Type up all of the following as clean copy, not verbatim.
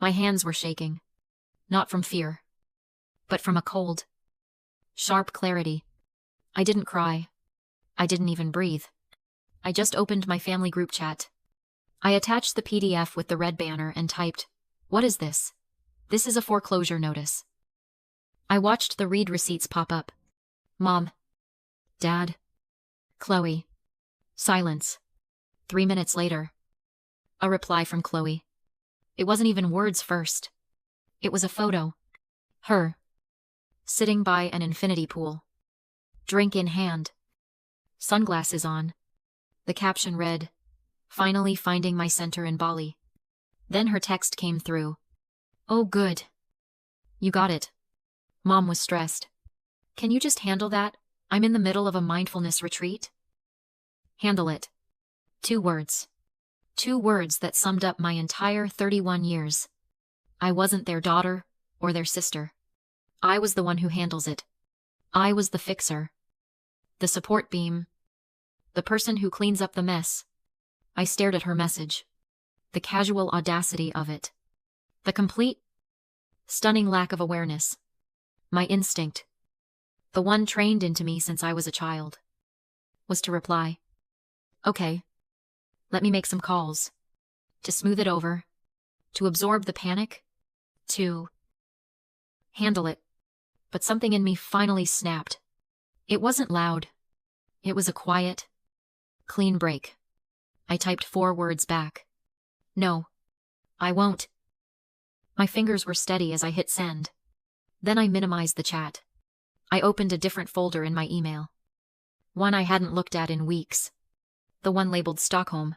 My hands were shaking. Not from fear, but from a cold, sharp clarity. I didn't cry. I didn't even breathe. I just opened my family group chat. I attached the PDF with the red banner and typed, "What is this? This is a foreclosure notice." I watched the read receipts pop up. Mom. Dad. Chloe. Silence. 3 minutes later. A reply from Chloe. It wasn't even words first. It was a photo. Her. Sitting by an infinity pool. Drink in hand. Sunglasses on. The caption read, "Finally finding my center in Bali." Then her text came through. "Oh good. You got it." Mom was stressed. "Can you just handle that? I'm in the middle of a mindfulness retreat." Handle it. 2 words. 2 words that summed up my entire 31 years. I wasn't their daughter or their sister. I was the one who handles it. I was the fixer. The support beam. The person who cleans up the mess. I stared at her message. The casual audacity of it. The complete, stunning lack of awareness. My instinct, the one trained into me since I was a child, was to reply, "Okay, let me make some calls." To smooth it over. To absorb the panic. To handle it. But something in me finally snapped. It wasn't loud. It was a quiet, clean break. I typed 4 words back. "No. I won't." My fingers were steady as I hit send. Then I minimized the chat. I opened a different folder in my email. One I hadn't looked at in weeks. The one labeled Stockholm.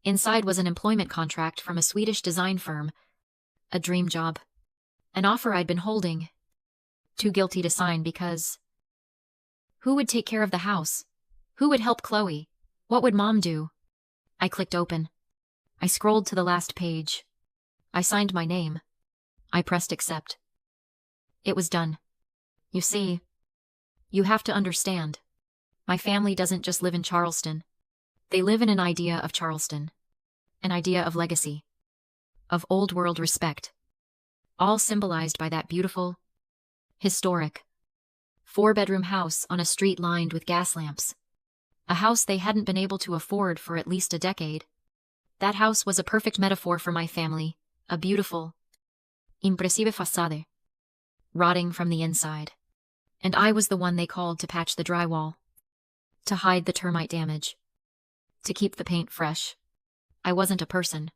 Inside was an employment contract from a Swedish design firm. A dream job. An offer I'd been holding. Too guilty to sign because... Who would take care of the house? Who would help Chloe? What would Mom do? I clicked open. I scrolled to the last page. I signed my name. I pressed accept. It was done. You see, you have to understand. My family doesn't just live in Charleston. They live in an idea of Charleston. An idea of legacy. Of old world respect. All symbolized by that beautiful, historic, 4-bedroom house on a street lined with gas lamps. A house they hadn't been able to afford for at least a decade. That house was a perfect metaphor for my family. A beautiful, impressive facade. Rotting from the inside. And I was the one they called to patch the drywall. To hide the termite damage. To keep the paint fresh. I wasn't a person.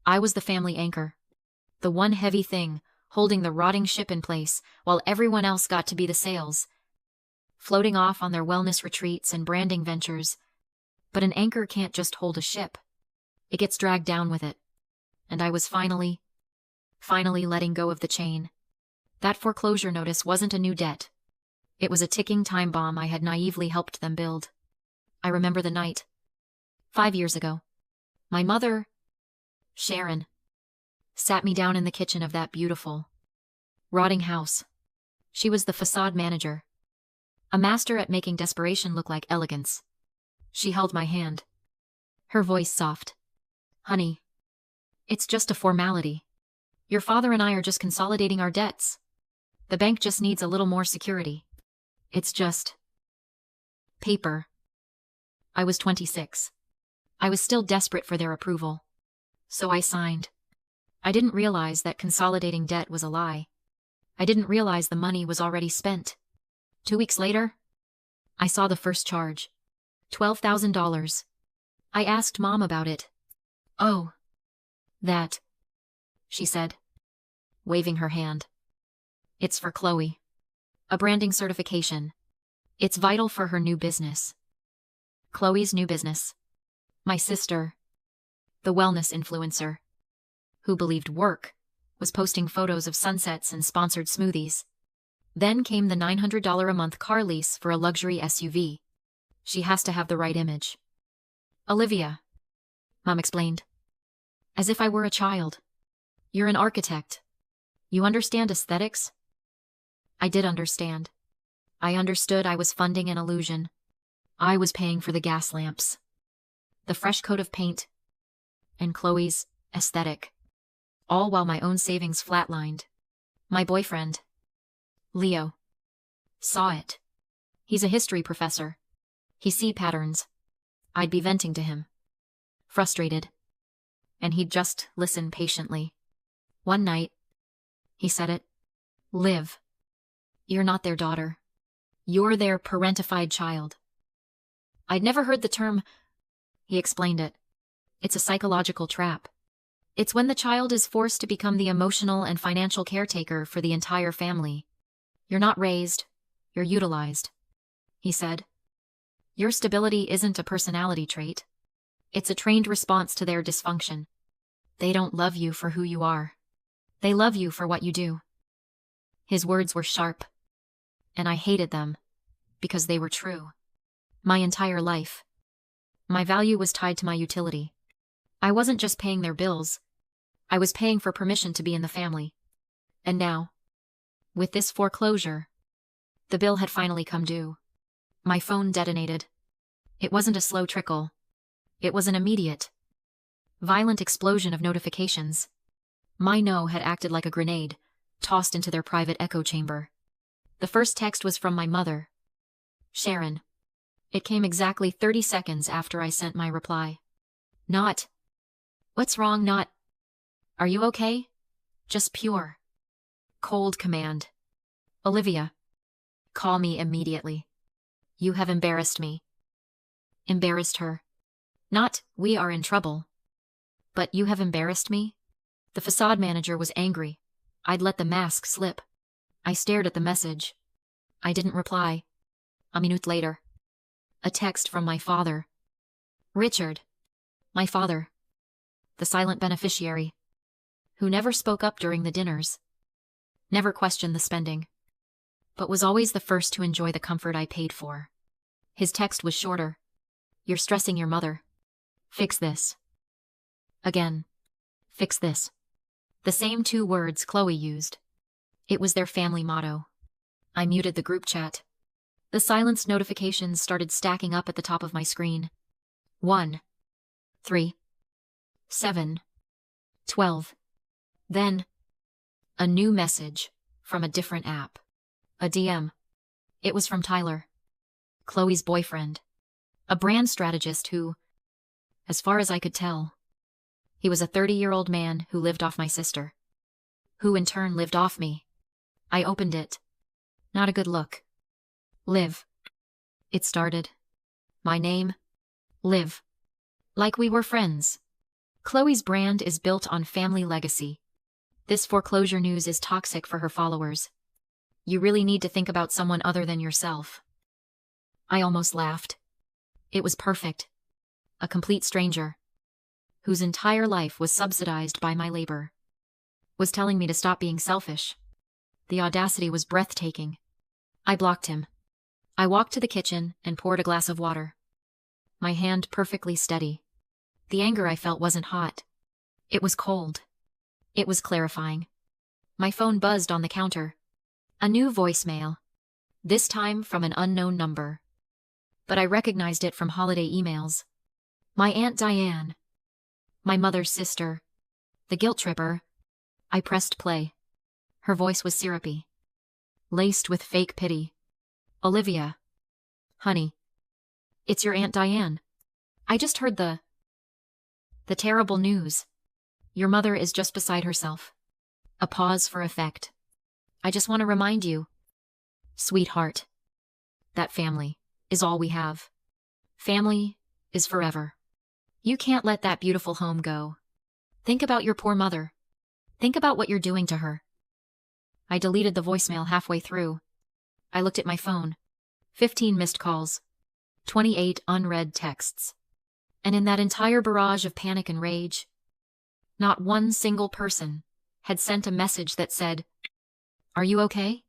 I was the family anchor. The one heavy thing, holding the rotting ship in place, while everyone else got to be the sails. Floating off on their wellness retreats and branding ventures. But an anchor can't just hold a ship. It gets dragged down with it. And I was finally letting go of the chain. That foreclosure notice wasn't a new debt. It was a ticking time bomb I had naively helped them build. I remember the night. 5 years ago. My mother, Sharon, sat me down in the kitchen of that beautiful, rotting house. She was the facade manager. A master at making desperation look like elegance. She held my hand. Her voice soft. "Honey, it's just a formality. Your father and I are just consolidating our debts. The bank just needs a little more security. It's just paper." I was 26. I was still desperate for their approval. So I signed. I didn't realize that consolidating debt was a lie. I didn't realize the money was already spent. 2 weeks later, I saw the first charge. $12,000. I asked Mom about it. "Oh, that," she said, waving her hand. "It's for Chloe. A branding certification. It's vital for her new business." Chloe's new business. My sister, the wellness influencer, who believed work was posting photos of sunsets and sponsored smoothies. Then came the $900 a month car lease for a luxury SUV. She has to have the right image. "Olivia," Mom explained, as if I were a child. "You're an architect. You understand aesthetics?" I did understand. I understood I was funding an illusion. I was paying for the gas lamps, the fresh coat of paint, and Chloe's aesthetic. all while my own savings flatlined. My boyfriend, Leo, saw it. He's a history professor. He see patterns. I'd be venting to him, frustrated, and he'd just listen patiently. One night, he said it. Liv, you're not their daughter. You're their parentified child. I'd never heard the term. He explained it. It's a psychological trap. It's when the child is forced to become the emotional and financial caretaker for the entire family. You're not raised, you're utilized, he said. Your stability isn't a personality trait. It's a trained response to their dysfunction. They don't love you for who you are. They love you for what you do. His words were sharp, and I hated them, because they were true. My entire life, my value was tied to my utility. I wasn't just paying their bills, I was paying for permission to be in the family. And now, with this foreclosure, the bill had finally come due. My phone detonated. It wasn't a slow trickle. It was an immediate, violent explosion of notifications. My no had acted like a grenade, tossed into their private echo chamber. The first text was from my mother, Sharon. It came exactly 30 seconds after I sent my reply. Not, what's wrong, not, are you okay? Just pure, cold command. Olivia, call me immediately. You have embarrassed me. Embarrassed her. Not, we are in trouble. But you have embarrassed me? The facade manager was angry. I'd let the mask slip. I stared at the message. I didn't reply. A minute later, a text from my father. Richard. My father. The silent beneficiary. Who never spoke up during the dinners. Never questioned the spending. But was always the first to enjoy the comfort I paid for. His text was shorter. You're stressing your mother. Fix this. Again. Fix this. The same 2 words Chloe used. It was their family motto. I muted the group chat. The silenced notifications started stacking up at the top of my screen. 1, 3, 7, 12. Then, a new message from a different app. A DM. It was from Tyler, Chloe's boyfriend. A brand strategist who, as far as I could tell, he was a 30-year-old man who lived off my sister. Who in turn lived off me. I opened it. Not a good look. Liv. It started. My name? Liv. Like we were friends. Chloe's brand is built on family legacy. This foreclosure news is toxic for her followers. You really need to think about someone other than yourself. I almost laughed. It was perfect. A complete stranger, whose entire life was subsidized by my labor, was telling me to stop being selfish. The audacity was breathtaking. I blocked him. I walked to the kitchen and poured a glass of water. My hand perfectly steady. The anger I felt wasn't hot. It was cold. It was clarifying. My phone buzzed on the counter. A new voicemail. This time from an unknown number. But I recognized it from holiday emails. My Aunt Diane. My mother's sister. The guilt tripper. I pressed play. Her voice was syrupy, laced with fake pity. Olivia. Honey. It's your Aunt Diane. I just heard the terrible news. Your mother is just beside herself. A pause for effect. I just want to remind you, sweetheart, that family is all we have. Family is forever. You can't let that beautiful home go. Think about your poor mother. Think about what you're doing to her. I deleted the voicemail halfway through. I looked at my phone. 15 missed calls. 28 unread texts. And in that entire barrage of panic and rage, not one single person had sent a message that said, "Are you okay?"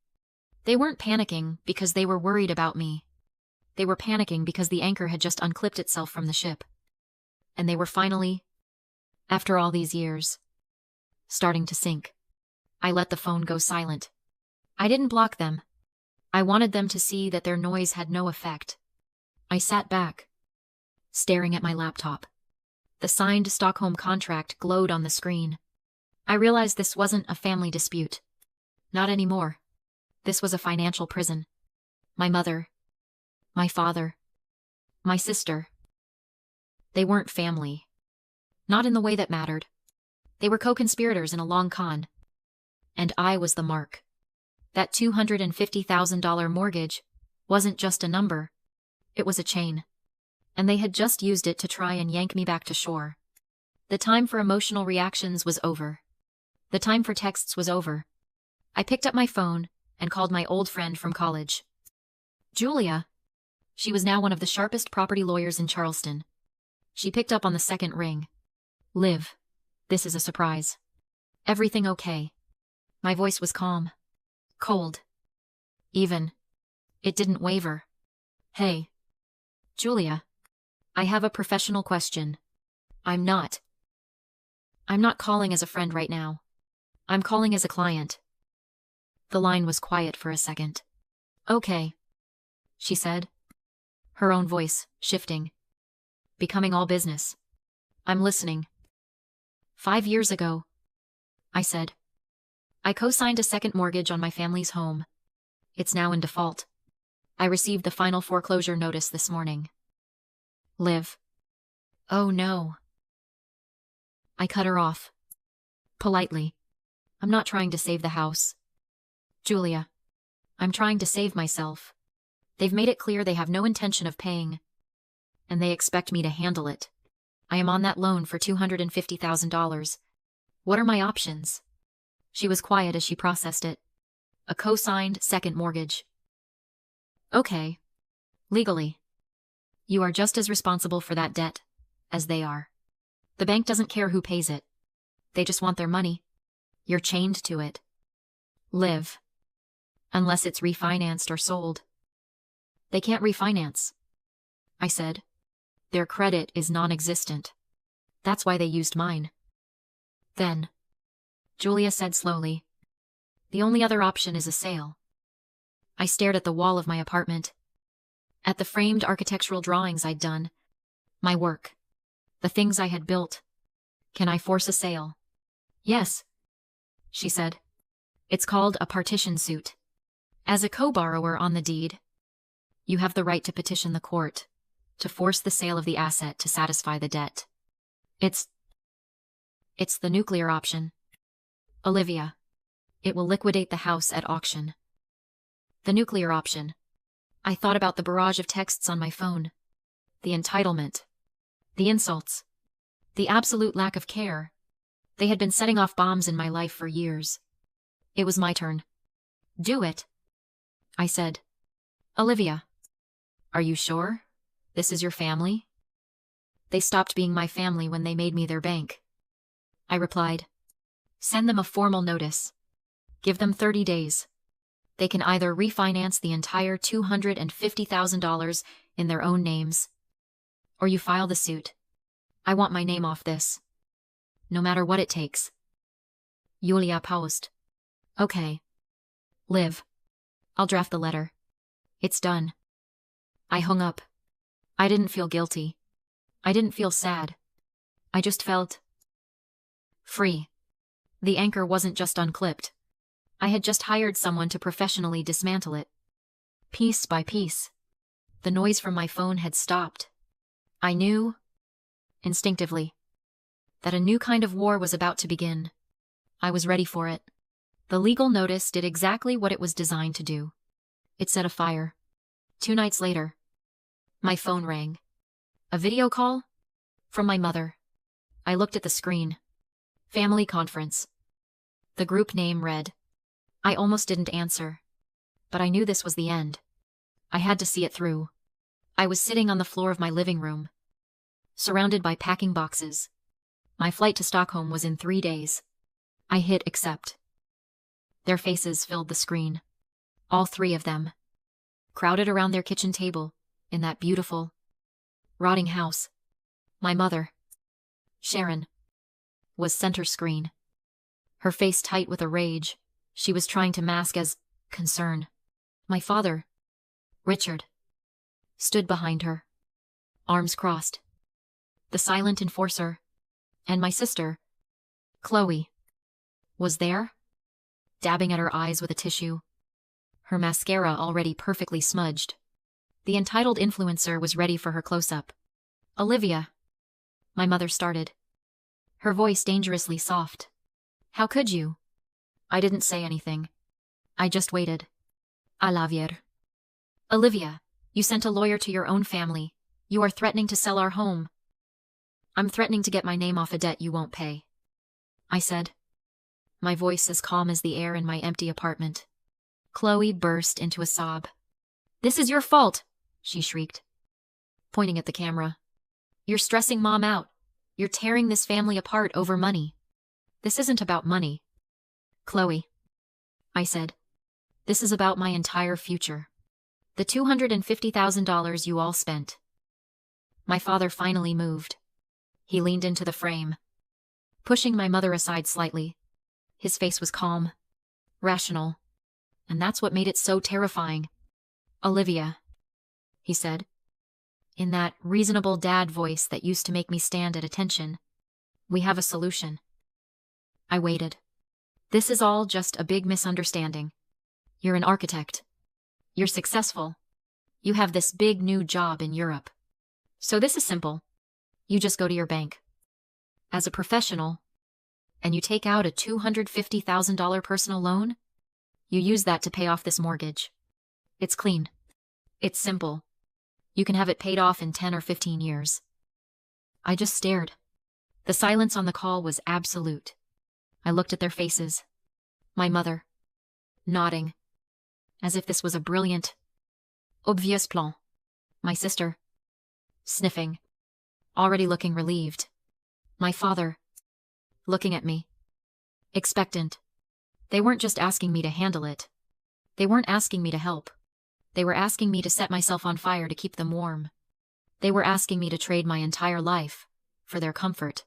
They weren't panicking because they were worried about me. They were panicking because the anchor had just unclipped itself from the ship. And they were finally, after all these years, starting to sink. I let the phone go silent. I didn't block them. I wanted them to see that their noise had no effect. I sat back, staring at my laptop. The signed Stockholm contract glowed on the screen. I realized this wasn't a family dispute. Not anymore. This was a financial prison. My mother, my father, my sister. They weren't family. Not in the way that mattered. They were co-conspirators in a long con. And I was the mark. That $250,000 mortgage wasn't just a number. It was a chain. And they had just used it to try and yank me back to shore. The time for emotional reactions was over. The time for texts was over. I picked up my phone and called my old friend from college. Julia. She was now one of the sharpest property lawyers in Charleston. She picked up on the second ring. Liv, this is a surprise. Everything okay? My voice was calm. Cold. Even. It didn't waver. Hey. Julia. I have a professional question. I'm not calling as a friend right now. I'm calling as a client. The line was quiet for a second. Okay, she said, her own voice shifting, becoming all business. I'm listening. 5 years ago, I said, I co-signed a second mortgage on my family's home. It's now in default. I received the final foreclosure notice this morning. Liv. Oh no. I cut her off. Politely. I'm not trying to save the house. Julia. I'm trying to save myself. They've made it clear they have no intention of paying. And they expect me to handle it. I am on that loan for $250,000. What are my options? She was quiet as she processed it. A co-signed second mortgage. Okay. Legally. You are just as responsible for that debt as they are. The bank doesn't care who pays it. They just want their money. You're chained to it. Liv. Unless it's refinanced or sold. They can't refinance, I said. Their credit is non-existent. That's why they used mine. Then, Julia said slowly, the only other option is a sale. I stared at the wall of my apartment. At the framed architectural drawings I'd done. My work. The things I had built. Can I force a sale? Yes, she said. It's called a partition suit. As a co-borrower on the deed, you have the right to petition the court to force the sale of the asset to satisfy the debt. It's the nuclear option. Olivia. It will liquidate the house at auction. The nuclear option. I thought about the barrage of texts on my phone. The entitlement. The insults. The absolute lack of care. They had been setting off bombs in my life for years. It was my turn. Do it, I said. Olivia. Are you sure? This is your family? They stopped being my family when they made me their bank. I replied. Send them a formal notice. Give them 30 days. They can either refinance the entire $250,000 in their own names, or you file the suit. I want my name off this. No matter what it takes. Julia paused. Okay. Liv. I'll draft the letter. It's done. I hung up. I didn't feel guilty. I didn't feel sad. I just felt free. The anchor wasn't just unclipped. I had just hired someone to professionally dismantle it. Piece by piece. The noise from my phone had stopped. I knew, instinctively, that a new kind of war was about to begin. I was ready for it. The legal notice did exactly what it was designed to do. It set a fire. 2 nights later, my phone rang. A video call? From my mother. I looked at the screen. Family conference. The group name read. I almost didn't answer. But I knew this was the end. I had to see it through. I was sitting on the floor of my living room, surrounded by packing boxes. My flight to Stockholm was in 3 days. I hit accept. Their faces filled the screen. All 3 of them. Crowded around their kitchen table, in that beautiful, rotting house. My mother, Sharon, was center screen. Her face tight with a rage she was trying to mask as concern. My father, Richard, stood behind her, arms crossed. The silent enforcer. And my sister, Chloe, was there, dabbing at her eyes with a tissue, her mascara already perfectly smudged. The entitled influencer was ready for her close-up. "Olivia," my mother started, her voice dangerously soft. "How could you?" I didn't say anything. I just waited. "A la ver." "Olivia, you sent a lawyer to your own family. You are threatening to sell our home." "I'm threatening to get my name off a debt you won't pay," I said, my voice as calm as the air in my empty apartment. Chloe burst into a sob. "This is your fault," she shrieked, pointing at the camera. "You're stressing Mom out. You're tearing this family apart over money. This isn't about money, Chloe," I said. "This is about my entire future. The $250,000 you all spent." My father finally moved. He leaned into the frame, pushing my mother aside slightly. His face was calm, rational, and that's what made it so terrifying. "Olivia," he said, in that reasonable dad voice that used to make me stand at attention, "we have a solution." I waited. "This is all just a big misunderstanding. You're an architect. You're successful. You have this big new job in Europe. So this is simple. You just go to your bank as a professional and you take out a $250,000 personal loan. You use that to pay off this mortgage. It's clean. It's simple. You can have it paid off in 10 or 15 years." I just stared. The silence on the call was absolute. I looked at their faces. My mother, nodding, as if this was a brilliant, obvious plan. My sister, sniffing, already looking relieved. My father, looking at me, expectant. They weren't just asking me to handle it. They weren't asking me to help. They were asking me to set myself on fire to keep them warm. They were asking me to trade my entire life for their comfort.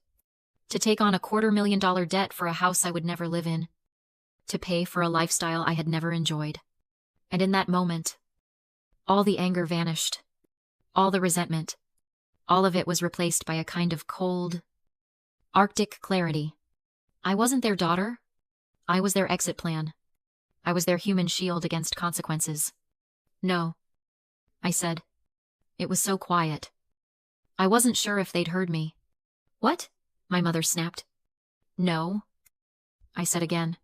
To take on a $250,000 debt for a house I would never live in. To pay for a lifestyle I had never enjoyed. And in that moment, all the anger vanished. All the resentment. All of it was replaced by a kind of cold, Arctic clarity. I wasn't their daughter. I was their exit plan. I was their human shield against consequences. "No," I said. It was so quiet. I wasn't sure if they'd heard me. "What?" my mother snapped. "No," I said again.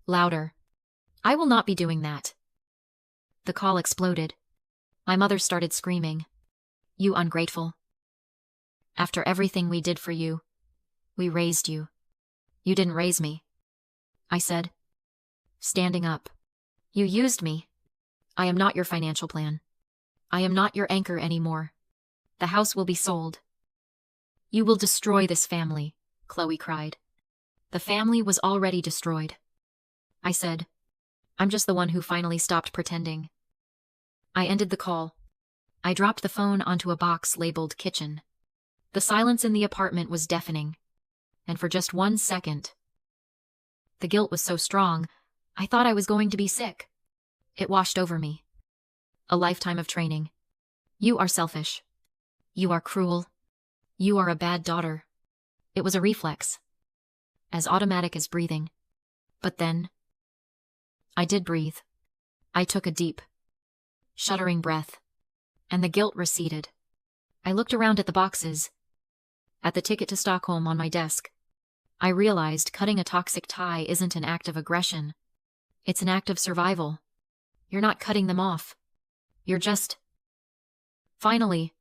Louder. "I will not be doing that." The call exploded. My mother started screaming. "You ungrateful. After everything we did for you, we raised you. You didn't raise me," I said, standing up. "You used me. I am not your financial plan. I am not your anchor anymore. The house will be sold." "You will destroy this family," Chloe cried. "The family was already destroyed," I said. "I'm just the one who finally stopped pretending." I ended the call. I dropped the phone onto a box labeled kitchen. The silence in the apartment was deafening. And for just 1 second, the guilt was so strong, I thought I was going to be sick. It washed over me. A lifetime of training. You are selfish. You are cruel. You are a bad daughter. It was a reflex. As automatic as breathing. But then, I did breathe. I took a deep, shuddering breath. And the guilt receded. I looked around at the boxes. At the ticket to Stockholm on my desk. I realized cutting a toxic tie isn't an act of aggression. It's an act of survival. You're not cutting them off. You're just, finally,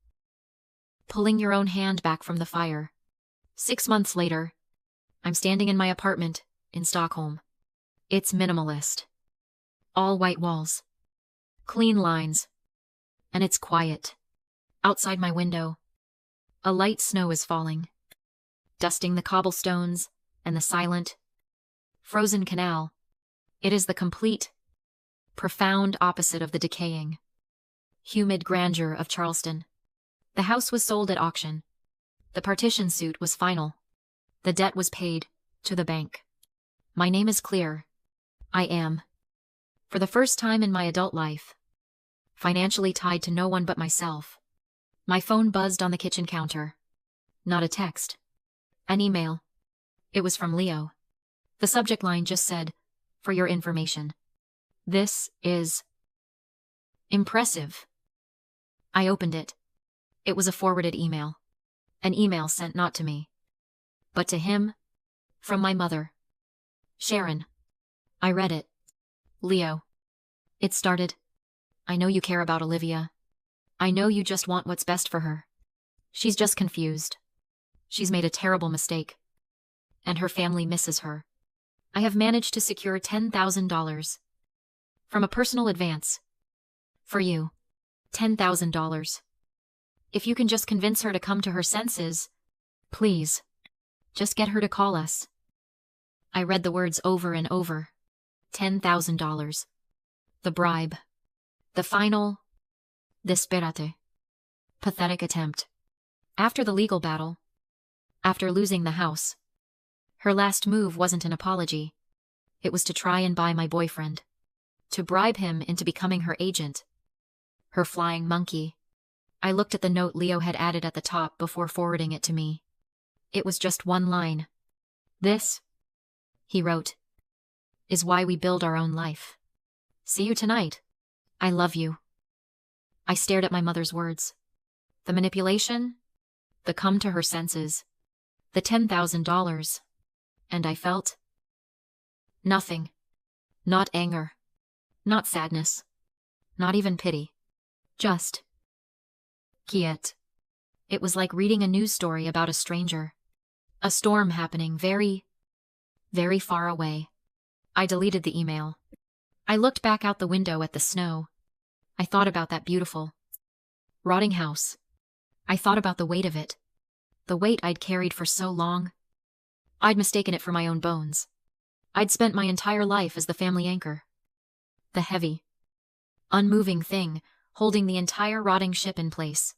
pulling your own hand back from the fire. 6 months later, I'm standing in my apartment in Stockholm. It's minimalist. All white walls. Clean lines. And it's quiet. Outside my window, a light snow is falling, dusting the cobblestones and the silent, frozen canal. It is the complete, profound opposite of the decaying, humid grandeur of Charleston. The house was sold at auction. The partition suit was final. The debt was paid to the bank. My name is clear. I am, for the first time in my adult life, financially tied to no one but myself. My phone buzzed on the kitchen counter. Not a text. An email. It was from Leo. The subject line just said, "For your information. This is impressive." I opened it. It was a forwarded email. An email sent not to me, but to him, from my mother, Sharon. I read it. "Leo." It started, "I know you care about Olivia. I know you just want what's best for her. She's just confused. She's made a terrible mistake. And her family misses her. I have managed to secure $10,000 from a personal advance. For you. $10,000. If you can just convince her to come to her senses, please, just get her to call us." I read the words over and over. $10,000. The bribe. The final, desperate, pathetic attempt. After the legal battle, after losing the house, her last move wasn't an apology. It was to try and buy my boyfriend. To bribe him into becoming her agent. Her flying monkey. I looked at the note Leo had added at the top before forwarding it to me. It was just one line. "This," he wrote, "is why we build our own life. See you tonight. I love you." I stared at my mother's words. The manipulation, the come to her senses, the $10,000, and I felt nothing. Not anger. Not sadness. Not even pity. Just quiet. It was like reading a news story about a stranger. A storm happening very, very far away. I deleted the email. I looked back out the window at the snow. I thought about that beautiful, rotting house. I thought about the weight of it. The weight I'd carried for so long. I'd mistaken it for my own bones. I'd spent my entire life as the family anchor. The heavy, unmoving thing holding the entire rotting ship in place.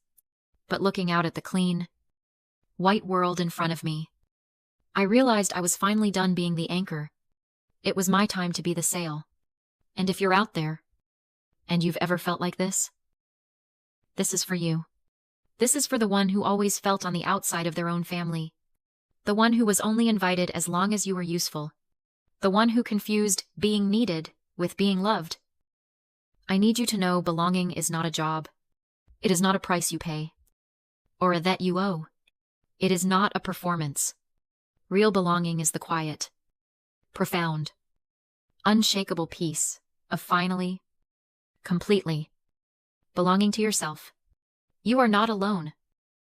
But looking out at the clean, white world in front of me, I realized I was finally done being the anchor. It was my time to be the sail. And if you're out there, and you've ever felt like this is for you. This is for the one who always felt on the outside of their own family. The one who was only invited as long as you were useful. The one who confused being needed with being loved. I need you to know belonging is not a job. It is not a price you pay. Or a debt you owe. It is not a performance. Real belonging is the quiet, profound, unshakable peace of finally, completely belonging to yourself. You are not alone.